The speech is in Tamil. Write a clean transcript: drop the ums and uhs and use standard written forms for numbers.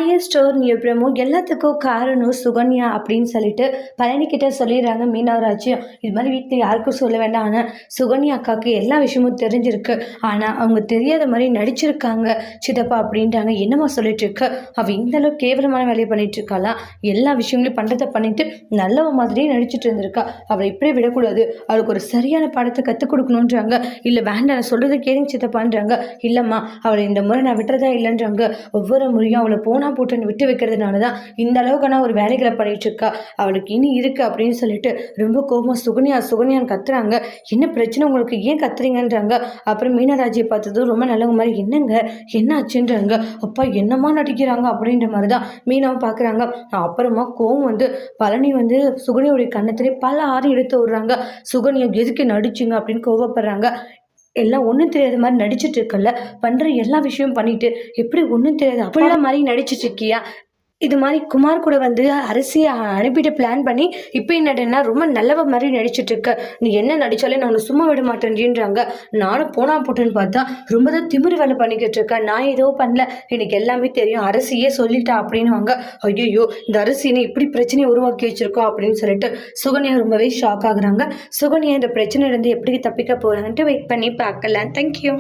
ஹையஸ்ட் ஒரு பிரமோ எல்லாத்துக்கும் காரணம் சுகன்யா அப்படின்னு சொல்லிட்டு பழனிக்கிட்ட சொல்லிடுறாங்க மீனவராஜ்யம். இது மாதிரி வீட்டில் யாருக்கும் சொல்ல வேண்டாம், ஆனால் சுகன்யா அக்காவுக்கு எல்லா விஷயமும் தெரிஞ்சிருக்கு, ஆனால் அவங்க தெரியாத மாதிரி நடிச்சிருக்காங்க சித்தப்பா அப்படின்றாங்க. என்னம்மா சொல்லிட்டு இருக்கு, அவள் இந்த அளவுக்கு கேவலமான வேலையை பண்ணிட்டு இருக்காளா, எல்லா விஷயங்களையும் பண்ணுறதை பண்ணிட்டு நல்லவ மாதிரியே நடிச்சிட்டு இருந்திருக்கா, அவளை இப்படியே விடக்கூடாது, அவளுக்கு ஒரு சரியான பாடத்தை கற்றுக் கொடுக்கணுன்றாங்க. இல்லை வேண்டாம் நான் சொல்கிறத கேளுங்க சித்தப்பான்றாங்க. இல்லைம்மா அவளை இந்த முறை நான் விட்டுறதா இல்லைன்றாங்க. ஒவ்வொரு முறையும் அவளை போனா போட்டுன்னு விட்டு வைக்கிறதுனால தான் இந்த அளவுக்கான ஒரு வேலைகளை பண்ணிட்டு இருக்கா, அவளுக்கு இனி இருக்கு அப்படின்னு சொல்லிட்டு ரொம்ப கோபம் சுகன்யா சுகன்யான்னு கத்துறாங்க. என்ன பிரச்சனை உங்களுக்கு, ஏன் கத்துறீங்கன்றாங்க. அப்புறம் மீனராஜியை பார்த்ததும் ரொம்ப நல்லவங்க மாதிரி என்னங்க என்ன ஆச்சுன்றாங்க. அப்பா என்னமா நடிக்கிறாங்க அப்படின்ற மாதிரி தான் மீனாவும் பார்க்குறாங்க. அப்புறமா கோவம் வந்து பழனி வந்து சுகன்யாவுடைய கண்ணத்திலே பல ஆறு எடுத்து விடுறாங்க. சுகன்யா எதுக்கு நடிச்சுங்க அப்படின்னு கோவப்படுறாங்க. எல்லாம் ஒன்றும் தெரியாத மாதிரி நடிச்சிட்டு இருக்கல, பண்ற எல்லா விஷயமும் பண்ணிட்டு எப்படி ஒன்றும் தெரியாது அப்படிலாம் மாதிரி நடிச்சிட்டு இருக்கியா, இது மாதிரி குமார் கூட வந்து அரிசியை அனுப்பிட்டு பிளான் பண்ணி இப்போ என்னடனா ரொம்ப நல்லவ மாதிரி நடிச்சிட்டு இருக்க, நீ என்ன நடிச்சாலே நான் உன்னை சும்மா விட மாட்டேன்றாங்க. நானும் போனா போட்டேன்னு பார்த்தா ரொம்ப தான் திமிரு வேலை பண்ணிக்கிட்டு இருக்கேன், நான் ஏதோ பண்ணல, எனக்கு எல்லாமே தெரியும், அரசியே சொல்லிட்டா அப்படின்வாங்க. ஐயோ இந்த அரசினை இப்படி பிரச்சனையை உருவாக்கி வச்சிருக்கோம் அப்படின்னு சொல்லிட்டு சுகன்யா ரொம்பவே ஷாக் ஆகுறாங்க. சுகன்யா இந்த பிரச்சனையிலேருந்து எப்படி தப்பிக்க போறாங்கன்ட்டு வெயிட் பண்ணி பார்க்கலாம். தேங்க்யூ.